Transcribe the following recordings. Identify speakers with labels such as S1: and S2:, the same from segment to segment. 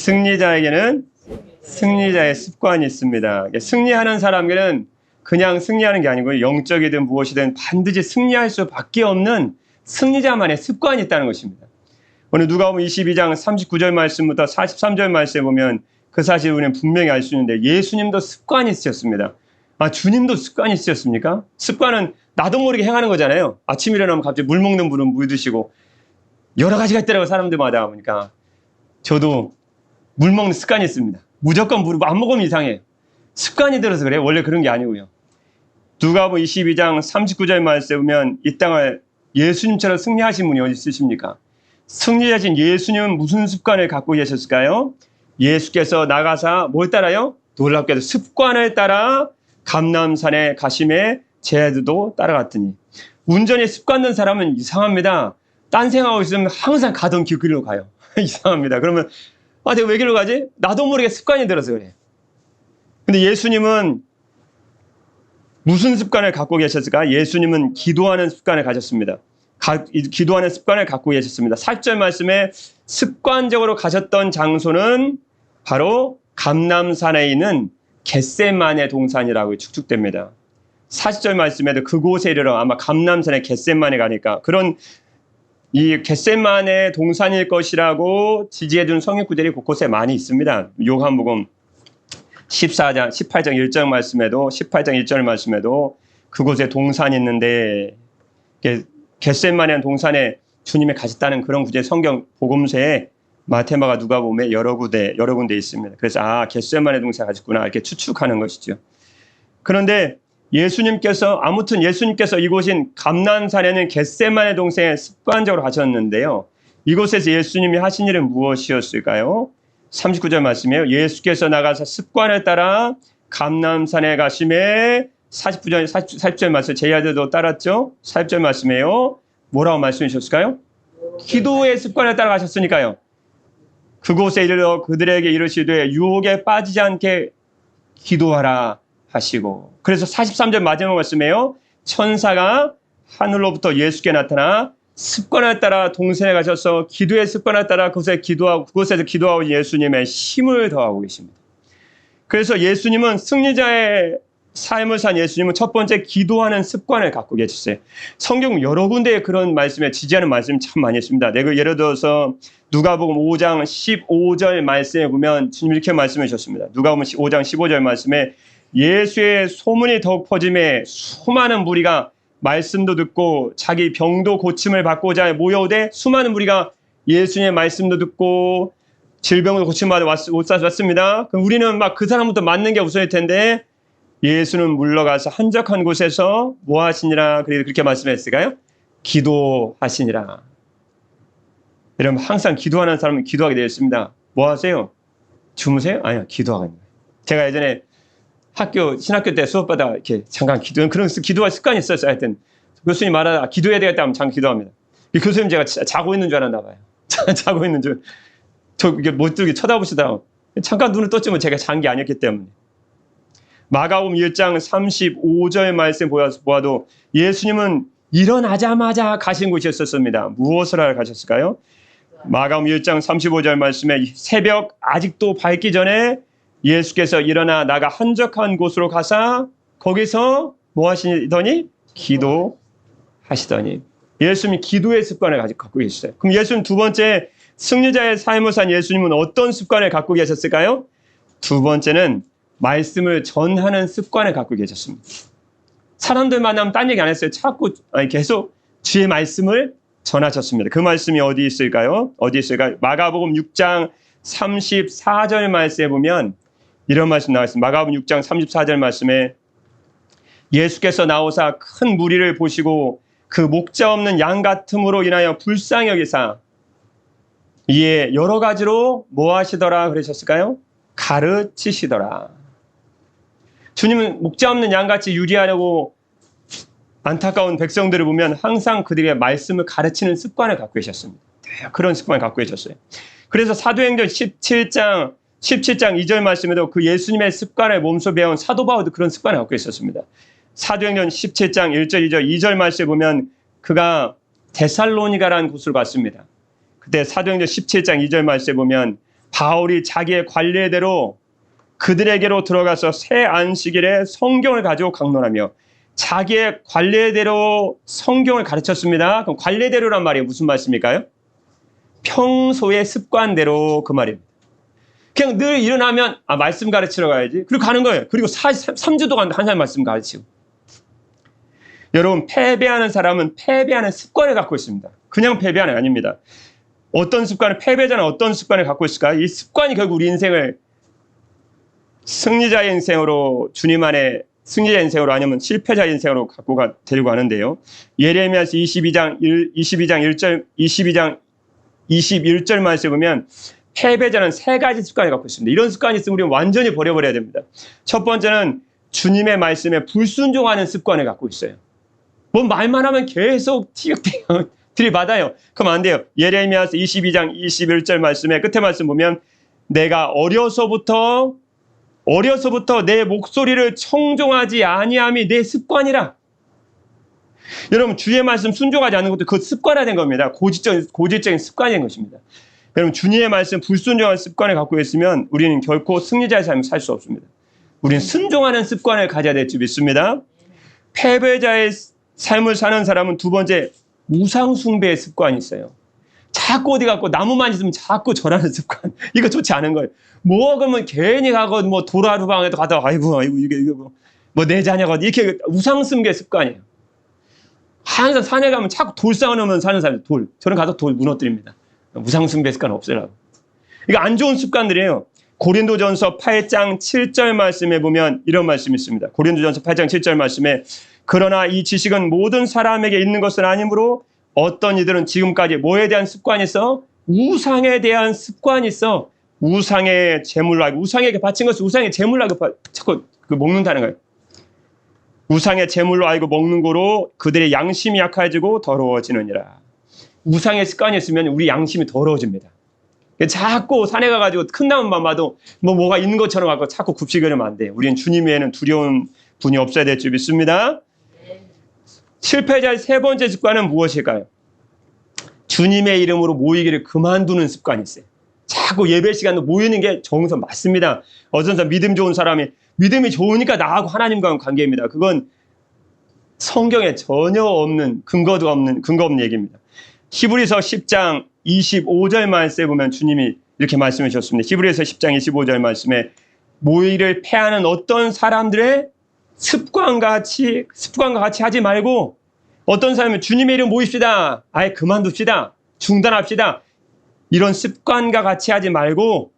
S1: 승리자에게는 승리자의 습관이 있습니다. 승리하는 사람에게는 그냥 승리하는 게 아니고 영적이든 무엇이든 반드시 승리할 수밖에 없는 승리자만의 습관이 있다는 것입니다. 오늘 누가복음 22장 39절 말씀부터 43절 말씀에 보면 그 사실을 우리는 분명히 알 수 있는데 예수님도 습관이 있으셨습니다. 아, 주님도 습관이 있으셨습니까? 습관은 나도 모르게 행하는 거잖아요. 아침 일어나면 갑자기 물 먹는 분은 물 드시고 여러 가지가 있더라고요. 사람들마다 보니까. 저도 물 먹는 습관이 있습니다. 무조건 물 안 먹으면 이상해요. 습관이 들어서 그래요. 원래 그런 게 아니고요. 누가복음 22장 39절 말씀에 보면 이 땅을 예수님처럼 승리하신 분이 어디 있으십니까? 승리하신 예수님은 무슨 습관을 갖고 계셨을까요? 예수께서 나가사 뭘 따라요? 놀랍게도 습관을 따라 감람산에 가심에 제자들도 따라갔더니. 운전이 습관된 사람은 이상합니다. 딴 생각하고 있으면 항상 가던 길로 가요. 이상합니다. 그러면 내가 왜 길로 가지? 나도 모르게 습관이 들어서 그래요. 근데 예수님은 무슨 습관을 갖고 계셨을까? 예수님은 기도하는 습관을 가졌습니다. 기도하는 습관을 갖고 계셨습니다. 4절 말씀에 습관적으로 가셨던 장소는 바로 감람산에 있는 겟세마네 동산이라고 축축됩니다. 40절 말씀에도 그곳에 이르러 아마 감람산에 겟세마네 가니까 그런 이 겟세마네 동산일 것이라고 지지해둔 성경 구절이 곳곳에 많이 있습니다. 요한복음 18장 1절 말씀에도 18장 1절 말씀에도 그곳에 동산이 있는데 겟세마네 동산에 주님이 가셨다는 그런 구절 성경 복음서에 마테마가 누가복음에 여러 군데 있습니다. 그래서 겟세마네 동산에 가셨구나 이렇게 추측하는 것이죠. 그런데 예수님께서 이곳인 감람산에는 겟세마네 동산에 습관적으로 가셨는데요. 이곳에서 예수님이 하신 일은 무엇이었을까요? 39절 말씀이에요. 예수께서 나가서 습관을 따라 감람산에 가심에 40절 말씀 제자들도 따랐죠. 40절 말씀이에요. 뭐라고 말씀해 주셨을까요? 기도의 습관을 따라 가셨으니까요. 그곳에 이르러 그들에게 이르시되 유혹에 빠지지 않게 기도하라 하시고. 그래서 43절 마지막 말씀이에요. 천사가 하늘로부터 예수께 나타나 습관을 따라 동산에 가셔서 기도의 습관을 따라 그곳에서 기도하고 예수님의 힘을 더하고 계십니다. 그래서 예수님은 승리자의 삶을 산 예수님은 첫 번째 기도하는 습관을 갖고 계셨어요. 성경 여러 군데에 그런 말씀에 지지하는 말씀이 참 많이 있습니다. 예를 들어서 누가복음 5장 15절 말씀에 보면 주님 이렇게 말씀해 주셨습니다. 누가복음 5장 15절 말씀에 예수의 소문이 더욱 퍼짐에 수많은 무리가 말씀도 듣고 자기 병도 고침을 받고자 모여오되 수많은 무리가 예수님의 말씀도 듣고 질병도 고침받아 왔습니다. 그럼 우리는 막 그 사람부터 맞는 게 우선일 텐데 예수는 물러가서 한적한 곳에서 뭐 하시니라 그렇게 말씀했을까요? 기도하시니라. 여러분 항상 기도하는 사람은 기도하게 되어 있습니다. 뭐 하세요? 주무세요? 아니요, 기도하는 거예요. 제가 예전에 신학교 때 수업받아 이렇게 잠깐 그런 기도할 습관이 있었어요. 하여튼 교수님 말하다 기도해야 되겠다 하면 잠깐 기도합니다. 교수님 제가 자고 있는 줄 알았나 봐요. 자고 있는 줄. 이게 못 들게 쳐다보시다가 잠깐 눈을 떴지만 제가 잔 게 아니었기 때문에. 마가복음 1장 35절 말씀 보아도 예수님은 일어나자마자 가신 곳이었습니다. 무엇을 하러 가셨을까요? 마가복음 1장 35절 말씀에 새벽 아직도 밝기 전에 예수께서 일어나 나가 한적한 곳으로 가사 거기서 뭐 하시더니? 기도하시더니. 예수님이 기도의 습관을 갖고 계셨어요. 그럼 예수님 두 번째 승리자의 삶을 산 예수님은 어떤 습관을 갖고 계셨을까요? 두 번째는 말씀을 전하는 습관을 갖고 계셨습니다. 사람들 만나면 딴 얘기 안 했어요. 계속 주의 말씀을 전하셨습니다. 그 말씀이 어디 있을까요? 마가복음 6장 34절 말씀에 보면 이런 말씀 나와 있습니다. 마가복음 6장 34절 말씀에 예수께서 나오사 큰 무리를 보시고 그 목자 없는 양 같음으로 인하여 불쌍히 여기사 이에 여러 가지로 뭐 하시더라 그러셨을까요? 가르치시더라. 주님은 목자 없는 양같이 유리하려고 안타까운 백성들을 보면 항상 그들에게 말씀을 가르치는 습관을 갖고 계셨습니다. 그런 습관을 갖고 계셨어요. 그래서 사도행전 17장 2절 말씀에도 그 예수님의 습관을 몸소 배운 사도 바울도 그런 습관을 갖고 있었습니다. 사도행전 17장 1절 2절 말씀에 보면 그가 데살로니가라는 곳을 갔습니다. 그때 사도행전 17장 2절 말씀에 보면 바울이 자기의 관례대로 그들에게로 들어가서 새 안식일에 성경을 가지고 강론하며 자기의 관례대로 성경을 가르쳤습니다. 그럼 관례대로란 말이 무슨 말씀일까요? 평소의 습관대로 그 말입니다. 그냥 늘 일어나면 말씀 가르치러 가야지. 그리고 가는 거예요. 그리고 3주 동안 한 사람 말씀 가르치고. 여러분, 패배하는 사람은 패배하는 습관을 갖고 있습니다. 그냥 패배하는 게 아닙니다. 어떤 습관을, 패배자는 어떤 습관을 갖고 있을까? 이 습관이 결국 우리 인생을 승리자의 인생으로, 주님 안에 승리자 인생으로 아니면 실패자 인생으로 데리고 가는데요. 예레미야서 22장 21절 말씀에 보면 패배자는 세 가지 습관을 갖고 있습니다. 이런 습관이 있으면 우리는 완전히 버려버려야 됩니다. 첫 번째는 주님의 말씀에 불순종하는 습관을 갖고 있어요. 뭐 말만 하면 계속 티격태격 들이받아요. 그럼 안 돼요. 예레미야서 22장 21절 말씀에 끝에 말씀 보면 내가 어려서부터 내 목소리를 청종하지 아니함이 내 습관이라. 여러분, 주의 말씀 순종하지 않는 것도 그 습관화된 겁니다. 고질적인 습관이 된 것입니다. 여러분, 주님의 말씀 불순종하는 습관을 갖고 있으면 우리는 결코 승리자의 삶을 살 수 없습니다. 우리는 순종하는 습관을 가져야 될 줄 믿습니다. 패배자의 삶을 사는 사람은 두 번째, 우상 숭배의 습관이 있어요. 자꾸 어디 갖고 나무만 있으면 자꾸 절하는 습관. 이거 좋지 않은 거예요. 뭐 그러면 괜히 가고 뭐 도라루방에도 가다가 아이고 이게 뭐 내 자녀가 이렇게 우상 숭배 습관이에요. 항상 산에 가면 자꾸 돌 쌓아놓으면 사는 사람, 돌. 저는 가서 돌 무너뜨립니다. 우상 숭배 습관 없애라고. 이거 안 좋은 습관들이에요. 고린도전서 8장 7절 말씀에 보면 이런 말씀이 있습니다. 고린도전서 8장 7절 말씀에 그러나 이 지식은 모든 사람에게 있는 것은 아니므로 어떤 이들은 지금까지 뭐에 대한 습관이 있어? 우상에 대한 습관이 있어. 우상의 제물로 알고, 우상에게 바친 것을 우상의 제물로 알고 자꾸 먹는다는 거예요. 우상의 제물로 알고 먹는 거로 그들의 양심이 약해지고 더러워지느니라. 우상의 습관이 있으면 우리 양심이 더러워집니다. 자꾸 산에 가가지고 큰 나무만 봐도 뭐가 있는 것처럼 하고 자꾸 굽시거리면 안 돼요. 우리는 주님 외에는 두려운 분이 없어야 될 줄 믿습니다. 실패자의 세 번째 습관은 무엇일까요? 주님의 이름으로 모이기를 그만두는 습관이 있어요. 자꾸 예배 시간도 모이는 게 정성 맞습니다. 어떤 사람 믿음 좋은 사람이 믿음이 좋으니까 나하고 하나님과의 관계입니다. 그건 성경에 전혀 없는 근거 없는 얘기입니다. 히브리서 10장 25절 말씀에 보면 주님이 이렇게 말씀해 주셨습니다. 히브리서 10장 25절 말씀에 모이를 패하는 어떤 사람들의 습관과 같이 하지 말고 어떤 사람은 주님의 이름 모입시다. 아예 그만둡시다. 중단합시다. 이런 습관과 같이 하지 말고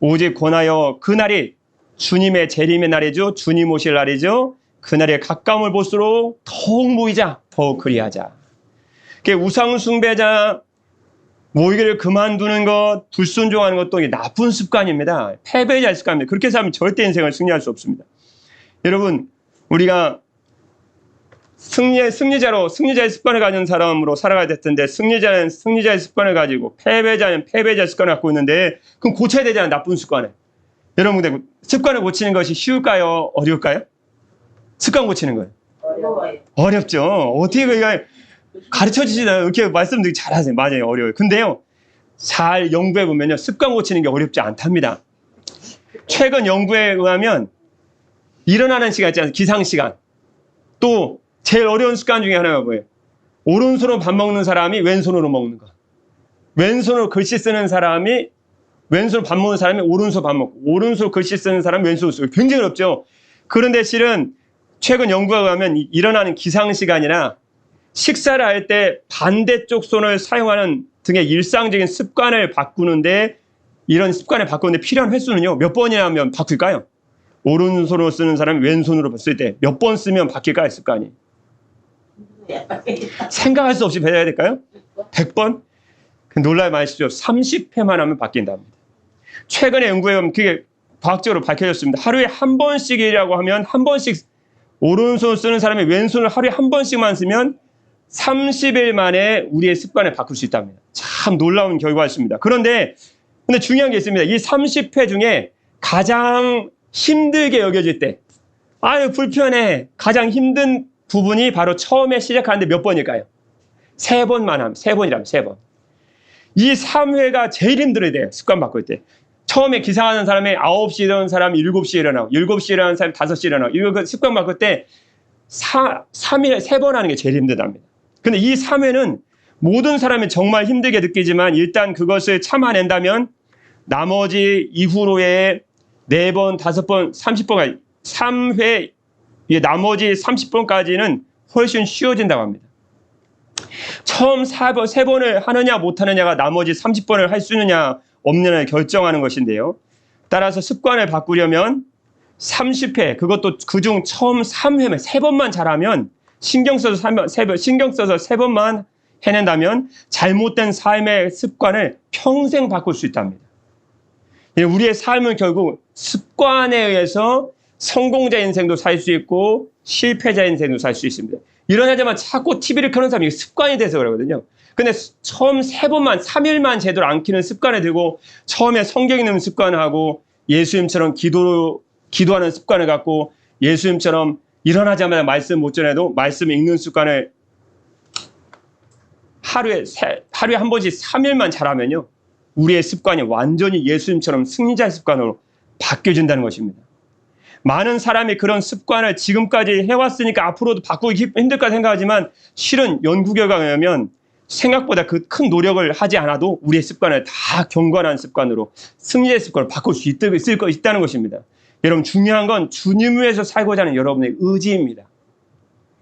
S1: 오직 권하여 그날이 주님의 재림의 날이죠. 주님 오실 날이죠. 그날에 가까움을 볼수록 더욱 모이자. 더욱 그리하자. 우상 숭배자 모이기를 그만두는 것, 불순종하는 것도 나쁜 습관입니다. 패배자의 습관입니다. 그렇게 살면 절대 인생을 승리할 수 없습니다. 여러분, 우리가 승리자의 습관을 가진 사람으로 살아가야 될 텐데, 승리자는 승리자의 습관을 가지고 패배자는 패배자의 습관을 갖고 있는데, 그럼 고쳐야 되잖아요. 나쁜 습관을. 여러분, 습관을 고치는 것이 쉬울까요? 어려울까요? 습관 고치는 거예요.
S2: 어려워요.
S1: 어렵죠. 어떻게 그러니까 가르쳐 주시나요? 이렇게 말씀드리기 잘하세요. 맞아요. 어려워요. 근데요, 잘 연구해 보면요, 습관 고치는 게 어렵지 않답니다. 최근 연구에 의하면 일어나는 시간 있잖아요. 기상 시간. 또 제일 어려운 습관 중에 하나가 뭐예요? 오른손으로 밥 먹는 사람이 왼손으로 먹는 거. 왼손으로 글씨 쓰는 사람이 왼손으로 밥 먹는 사람이 오른손 밥 먹고, 오른손으로 글씨 쓰는 사람이 왼손으로 쓰고. 굉장히 어렵죠. 그런데 실은 최근 연구에 의하면 일어나는 기상 시간이나 식사를 할 때 반대쪽 손을 사용하는 등의 일상적인 습관을 바꾸는데, 이런 습관을 바꾸는데 필요한 횟수는요, 몇 번이나 하면 바뀔까요? 오른손으로 쓰는 사람이 왼손으로 쓸 때 몇 번 쓰면 바뀔까요, 습관이? 생각할 수 없이 배워야 될까요? 100번? 놀라지 마십시오. 30회만 하면 바뀐답니다. 최근에 연구에 보면 그게 과학적으로 밝혀졌습니다. 하루에 한 번씩이라고 하면, 한 번씩 오른손 쓰는 사람이 왼손을 하루에 한 번씩만 쓰면 30일 만에 우리의 습관을 바꿀 수 있답니다. 참 놀라운 결과였습니다. 근데 중요한 게 있습니다. 이 30회 중에 가장 힘들게 여겨질 때, 아유 불편해, 가장 힘든 부분이 바로 처음에 시작하는데 몇 번일까요? 3번만 하면, 3번이라면 3번. 이 3회가 제일 힘들어야 돼요. 습관 바꿀 때. 처음에 기상하는 사람이 9시에 일어나는 사람이 7시에 일어나고 7시에 일어나는 사람이 5시에 일어나고 이거 그 습관 바꿀 때 3일에 3번 하는 게 제일 힘들답니다. 근데 이 3회는 모든 사람이 정말 힘들게 느끼지만 일단 그것을 참아낸다면 나머지 이후로의 4번, 5번, 30번까지 3회 나머지 30번까지는 훨씬 쉬워진다고 합니다. 처음 3번을 하느냐 못하느냐가 나머지 30번을 할 수 있느냐 없느냐를 결정하는 것인데요. 따라서 습관을 바꾸려면 30회, 그것도 그중 처음 3회면 3번만 잘하면 신경 써서 3번만 해낸다면 잘못된 삶의 습관을 평생 바꿀 수 있답니다. 우리의 삶은 결국 습관에 의해서 성공자 인생도 살 수 있고 실패자 인생도 살 수 있습니다. 일어나자마자 자꾸 TV를 켜는 사람이 습관이 돼서 그러거든요. 근데 처음 3번만, 3일만 제대로 안 키는 습관을 들고 처음에 성경 읽는 습관을 하고 예수님처럼 기도하는 습관을 갖고 예수님처럼 일어나자마자 말씀 못 전해도 말씀 읽는 습관을 하루에 한 번씩 3일만 잘하면요. 우리의 습관이 완전히 예수님처럼 승리자의 습관으로 바뀌어진다는 것입니다. 많은 사람이 그런 습관을 지금까지 해왔으니까 앞으로도 바꾸기 힘들까 생각하지만 실은 연구 결과에 의하면 생각보다 그 큰 노력을 하지 않아도 우리의 습관을 다 경건한 습관으로 승리의 습관을 바꿀 수 있다는 것입니다. 여러분 중요한 건 주님을 위해서 살고자 하는 여러분의 의지입니다.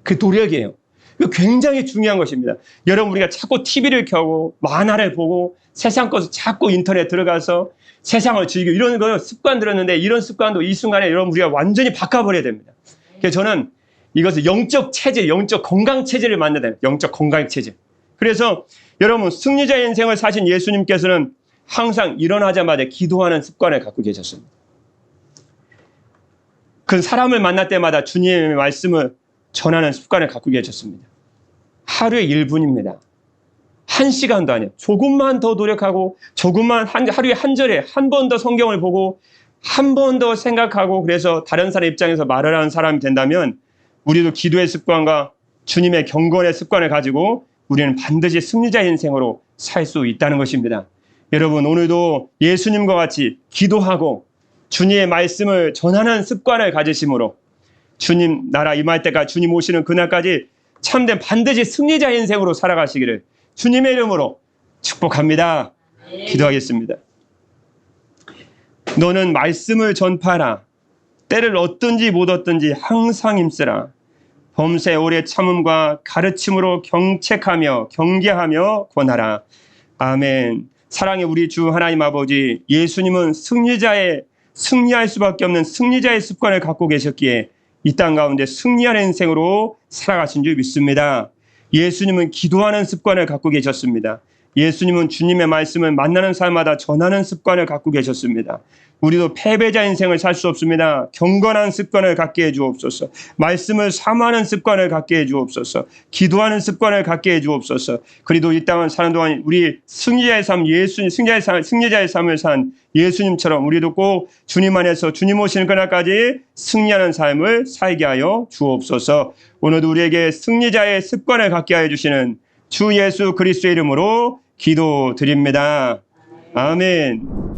S1: 그 노력이에요. 이거 굉장히 중요한 것입니다. 여러분 우리가 자꾸 TV를 켜고 만화를 보고 세상 것을 자꾸 인터넷 들어가서 세상을 즐기고 이런 거 습관 들었는데 이런 습관도 이 순간에 여러분 우리가 완전히 바꿔버려야 됩니다. 그래서 저는 이것을 영적 체질, 영적 건강 체질을 만들어야 됩니다. 영적 건강 체질. 그래서 여러분 승리자의 인생을 사신 예수님께서는 항상 일어나자마자 기도하는 습관을 갖고 계셨습니다. 그 사람을 만날 때마다 주님의 말씀을 전하는 습관을 갖고 계셨습니다. 하루에 1분입니다. 1시간도 아니에요. 조금만 더 노력하고 조금만 하루에 한 절에 한 번 더 성경을 보고 한 번 더 생각하고 그래서 다른 사람 입장에서 말을 하는 사람이 된다면 우리도 기도의 습관과 주님의 경건의 습관을 가지고 우리는 반드시 승리자의 인생으로 살 수 있다는 것입니다. 여러분 오늘도 예수님과 같이 기도하고 주님의 말씀을 전하는 습관을 가지심으로 주님 나라 임할 때까지 주님 오시는 그날까지 참된 반드시 승리자의 인생으로 살아가시기를 주님의 이름으로 축복합니다. 기도하겠습니다. 너는 말씀을 전파하라. 때를 얻든지 못 얻든지 항상 힘쓰라. 범세 오래 참음과 가르침으로 경책하며 경계하며 권하라. 아멘. 사랑의 우리 주 하나님 아버지, 예수님은 승리할 수밖에 없는 승리자의 습관을 갖고 계셨기에 이 땅 가운데 승리하는 인생으로 살아가신 줄 믿습니다. 예수님은 기도하는 습관을 갖고 계셨습니다. 예수님은 주님의 말씀을 만나는 사람마다 전하는 습관을 갖고 계셨습니다. 우리도 패배자 인생을 살 수 없습니다. 경건한 습관을 갖게 해 주옵소서. 말씀을 사모하는 습관을 갖게 해 주옵소서. 기도하는 습관을 갖게 해 주옵소서. 그리고 이 땅을 사는 동안 우리 승리자의 삶, 승리자의 삶을 산 예수님처럼 우리도 꼭 주님 안에서 주님 오시는 그날까지 승리하는 삶을 살게 하여 주옵소서. 오늘도 우리에게 승리자의 습관을 갖게 하여 주시는 주 예수 그리스도의 이름으로 기도드립니다. 아멘.